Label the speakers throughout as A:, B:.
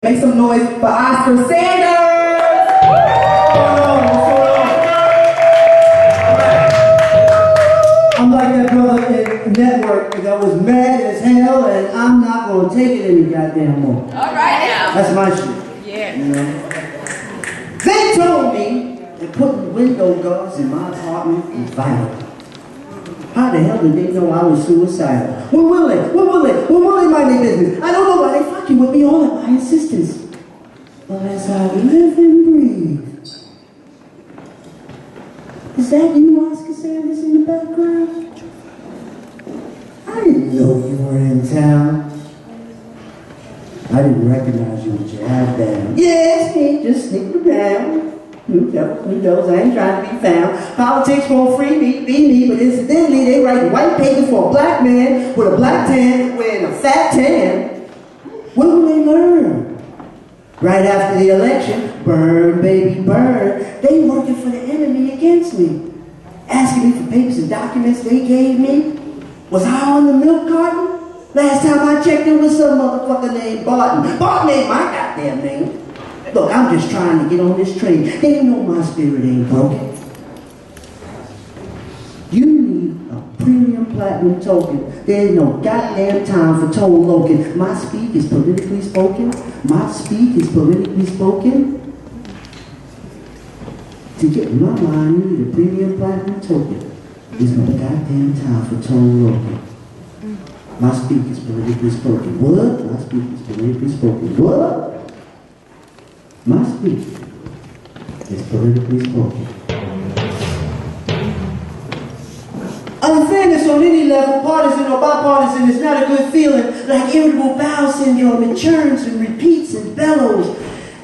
A: Make some noise for Oscar Sanders!
B: I'm like that brother in Network that was mad as hell, and I'm not gonna take it any goddamn more.
C: All right now.
B: That's my shit.
C: Yeah.
B: You know? They told me that putting window guards in my apartment is vital. How the hell did they know I was suicidal? When will they mind their business? I don't know why they fucking with me all at my insistence. But as I live and breathe. Is that you, Oscar Sanders, in the background? I didn't know you were in town. I didn't recognize you with your hat down. Yes, me, just sneaking around. Who knows, I ain't trying to be found. Politics won't free me, be me, but incidentally, they write white paper for a black man with a black tan, wearing a fat tan. When will they learn? Right after the election, burn, baby, burn. They working for the enemy against me. Asking me for papers and documents they gave me. Was I on the milk carton? Last time I checked, it was some motherfucker named Barton. Barton ain't my goddamn name. Look, I'm just trying to get on this train. They know my spirit ain't broken. You need a premium platinum token. There ain't no goddamn time for tone loking. My speak is politically spoken. My speak is politically spoken. To get in my mind, you need a premium platinum token. There's no goddamn time for tone loking. My speak is politically spoken. What? My speak is politically spoken. What? My speech is politically spoken. Unfairness on any level, partisan or bipartisan, is not a good feeling. Like irritable bowel syndrome, it churns and repeats and bellows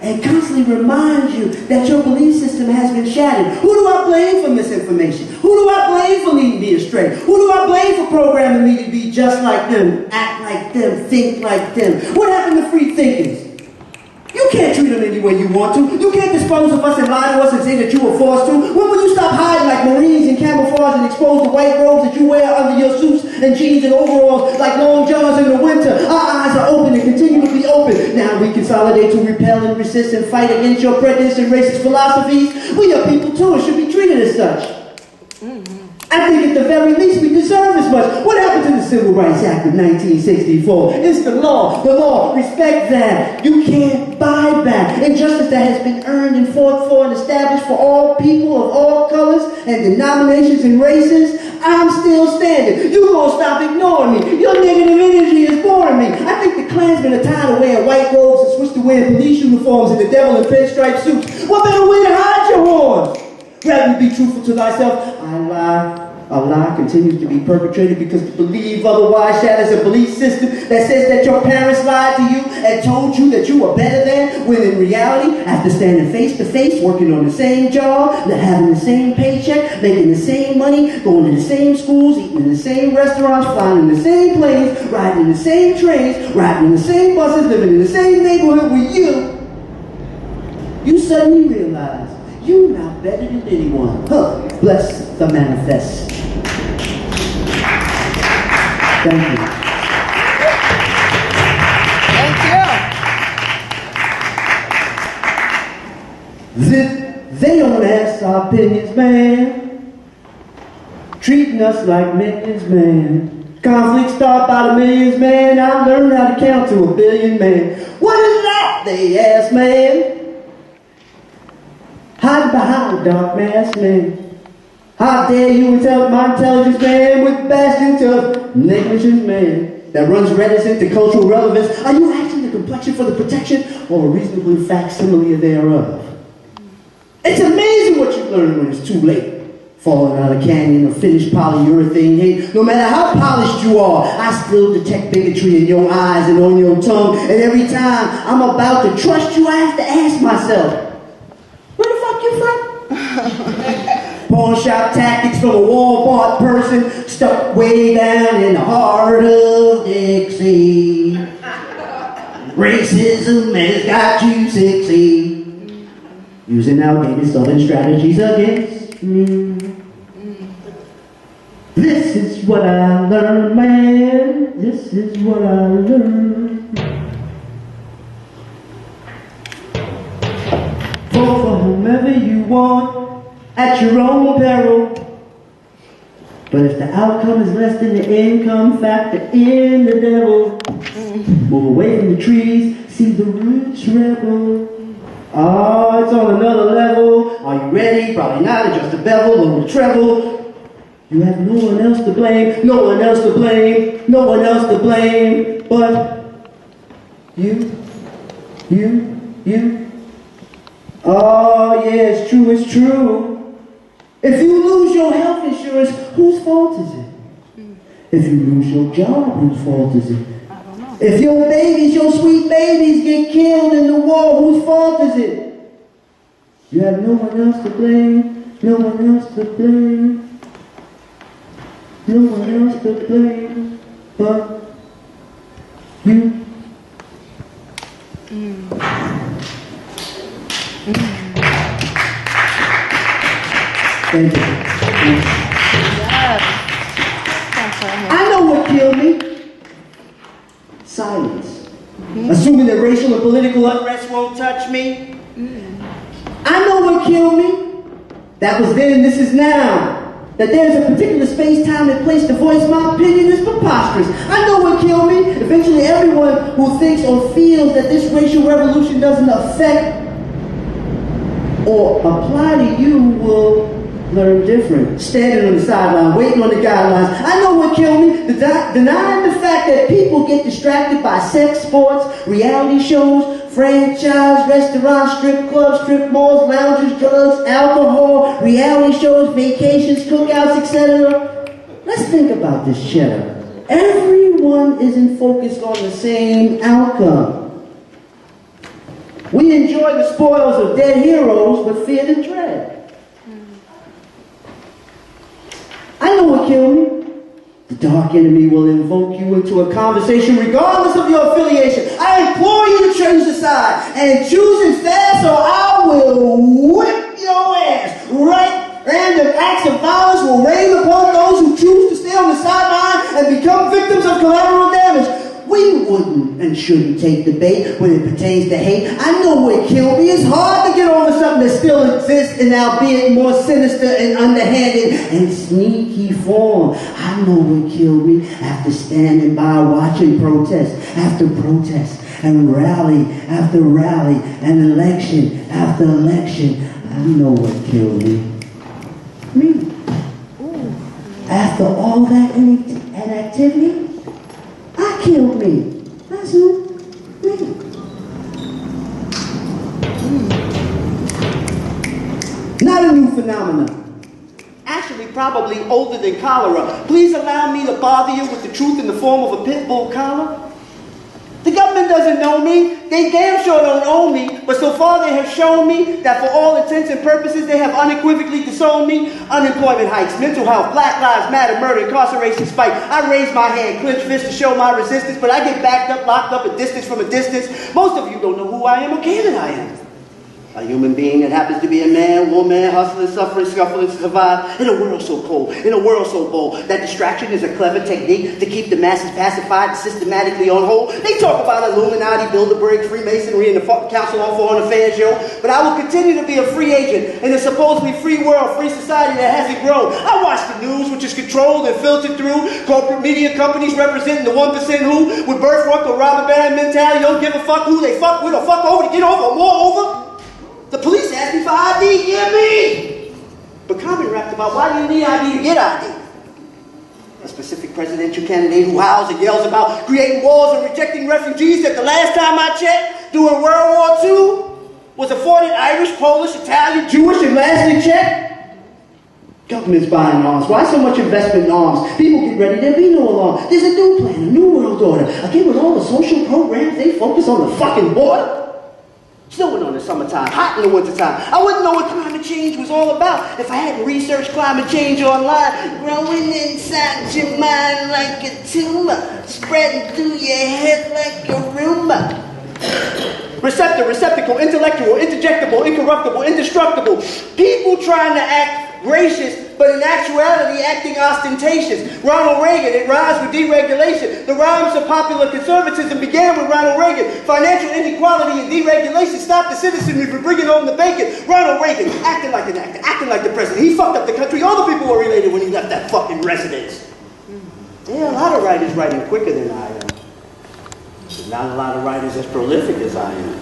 B: and constantly reminds you that your belief system has been shattered. Who do I blame for misinformation? Who do I blame for leading me astray? Who do I blame for programming me to be just like them, act like them, think like them? What happened to free thinkers? You can't treat them any way you want to. You can't dispose of us and lie to us and say that you were forced to. When will you stop hiding like Marines in camouflage and expose the white robes that you wear under your suits and jeans and overalls like long johns in the winter? Our eyes are open and continue to be open. Now we consolidate to repel and resist and fight against your prejudice and racist philosophies. We are people too and should be treated as such. I think at the very least we deserve as much. What happened to the Civil Rights Act of 1964? It's the law. The law. Respect that. You can't buy back. Injustice that has been earned and fought for and established for all people of all colors and denominations and races. I'm still standing. You gonna stop ignoring me. Your negative energy is boring me. I think the Klansmen are tired of wearing white robes and switched to wearing police uniforms and the devil in pinstripe suits. What better way to hide your horns? Rather be truthful to thyself. I lie. A lie continues to be perpetrated because to believe otherwise shatters a belief system that says that your parents lied to you and told you that you were better than, when in reality, after standing face to face, working on the same job, having the same paycheck, making the same money, going to the same schools, eating in the same restaurants, flying in the same planes, riding in the same trains, riding in the same buses, living in the same neighborhood with you suddenly realize you're not better than anyone. Bless the manifest. Thank you.
C: Thank you.
B: They don't ask our opinions, man. Treating us like minions, man. Conflict start by the millions, man. I learned how to count to 1 billion, man. What is that, they ask, man? Hide behind a dark mask, man. How dare you insult my intelligence, man, with bastions of negligence, man, that runs reticent to cultural relevance? Are you asking the complexion for the protection or a reasonable facsimile thereof? It's amazing what you learn when it's too late. Falling out of a canyon of finished polyurethane hate. No matter how polished you are, I still detect bigotry in your eyes and on your tongue. And every time I'm about to trust you, I have to ask myself, where the fuck you from? Pawn shop tactics from a Walmart person stuck way down in the heart of Dixie. Racism has got you sexy, using outdated southern strategies against me. This is what I learned, man. This is what I learned. Vote for whomever you want at your own peril. But if the outcome is less than the income, factor in the devil. Move away from the trees, see the roots rebel. Ah, it's on another level. Are you ready? Probably not. Adjust the bevel, little treble. You have no one else to blame, no one else to blame, no one else to blame, but you. Oh, yeah, it's true, it's true. If you lose your health insurance, whose fault is it? If you lose your job, whose fault is it? If your babies, your sweet babies get killed in the war, whose fault is it? You have no one else to blame, no one else to blame, no one else to blame, but you. Thank you. I know what killed me. Silence. Assuming that racial and political unrest won't touch me. I know what killed me. That was then, this is now. That there's a particular space, time, and place to voice my opinion is preposterous. I know what killed me. Eventually everyone who thinks or feels that this racial revolution doesn't affect or apply to you will learn different. Standing on the sideline, waiting on the guidelines. I know what killed me. Denying the fact that people get distracted by sex, sports, reality shows, franchise, restaurants, strip clubs, strip malls, lounges, drugs, alcohol, reality shows, vacations, cookouts, etc. Let's think about this cheddar. Everyone isn't focused on the same outcome. We enjoy the spoils of dead heroes, but fear the dread. I know what killed me. The dark enemy will invoke you into a conversation regardless of your affiliation. I implore you to change the side and choose it fast or I will whip your ass. Right? Random acts of violence will rain upon those who choose to stay on the sideline and become victims of collateral damage. We wouldn't and shouldn't take the bait when it pertains to hate. I know what killed me. It's hard to get over something that still exists in albeit more sinister and underhanded and sneaky form. I know what killed me after standing by watching protest after protest and rally after rally and election after election. I know what killed me. Me. After all that inactivity, I killed me. That's who? Me. Not a new phenomenon. Actually, probably older than cholera. Please allow me to bother you with the truth in the form of a pit bull collar. The government doesn't know me. They damn sure don't own me. But so far they have shown me that for all intents and purposes they have unequivocally disowned me. Unemployment hikes, mental health, Black Lives Matter, murder, incarceration, spike. I raise my hand, clench fist to show my resistance, but I get backed up, locked up a distance from a distance. Most of you don't know who I am or care that I am. A human being that happens to be a man, woman, hustling, suffering, scuffling to survive in a world so cold, in a world so bold. That distraction is a clever technique to keep the masses pacified and systematically on hold. They talk about Illuminati, Bilderberg, Freemasonry, and the Council on Foreign Affairs, yo. But I will continue to be a free agent in a supposedly free world, free society that hasn't grown. I watch the news, which is controlled and filtered through corporate media companies representing the 1% who, with birthright or robber baron mentality, don't give a fuck who they fuck with or fuck over to get over or moreover. The police asked me for ID, yeah me! But comment rapped about why do you need ID to get ID? A specific presidential candidate who howls and yells about creating walls and rejecting refugees that the last time I checked, during World War II, was afforded Irish, Polish, Italian, Jewish, and lastly Czech. Government's buying arms. Why so much investment in arms? People get ready, there'll be no alarm. There's a new plan, a new world order. Again, with all the social programs, they focus on the fucking border. Snowing on the summertime, hot in the wintertime. I wouldn't know what climate change was all about if I hadn't researched climate change online. Growing inside your mind like a tumor, spreading through your head like a rumor. Receptor, receptacle, intellectual, interjectable, incorruptible, indestructible. People trying to act gracious, but in actuality acting ostentatious. Ronald Reagan, it rhymes with deregulation. The rhymes of popular conservatism began with Ronald Reagan. Financial inequality and deregulation stopped the citizenry from bringing home the bacon. Ronald Reagan, acting like an actor, acting like the president. He fucked up the country. All the people were related when he left that fucking residence. Yeah, a lot of writers writing quicker than I am. There's not a lot of writers as prolific as I am.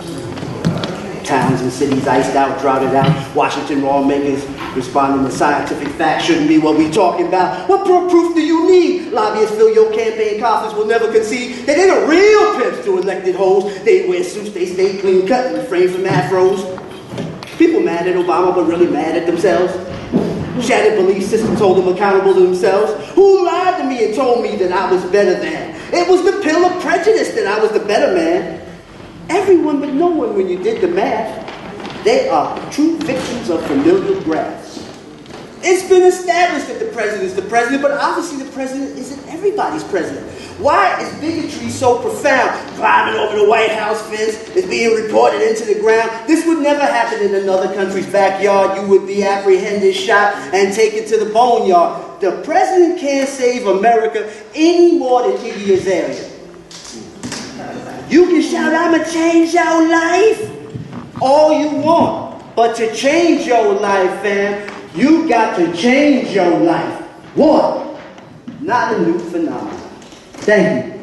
B: Towns and cities iced out, droughted out. Washington lawmakers responding to scientific facts shouldn't be what we talking about. What proof do you need? Lobbyists fill your campaign coffers will never concede. They ain't a real pimps to elected hoes. They wear suits, they stay clean cut and refrain from afros. People mad at Obama, but really mad at themselves. Shattered belief systems hold them accountable to themselves. Who lied to me and told me that I was better than? It was the pill of prejudice that I was the better man. Everyone but no one when you did the math. They are true victims of familiar graphs. It's been established that the president is the president, but obviously the president isn't everybody's president. Why is bigotry so profound? Climbing over the White House fence is being reported into the ground. This would never happen in another country's backyard. You would be apprehended, shot, and taken to the boneyard. The president can't save America any more than Iggy Azalea. You can shout, "I'ma change your life," all you want. But to change your life, fam, you got to change your life. What? Not a new phenomenon.
C: Thank you.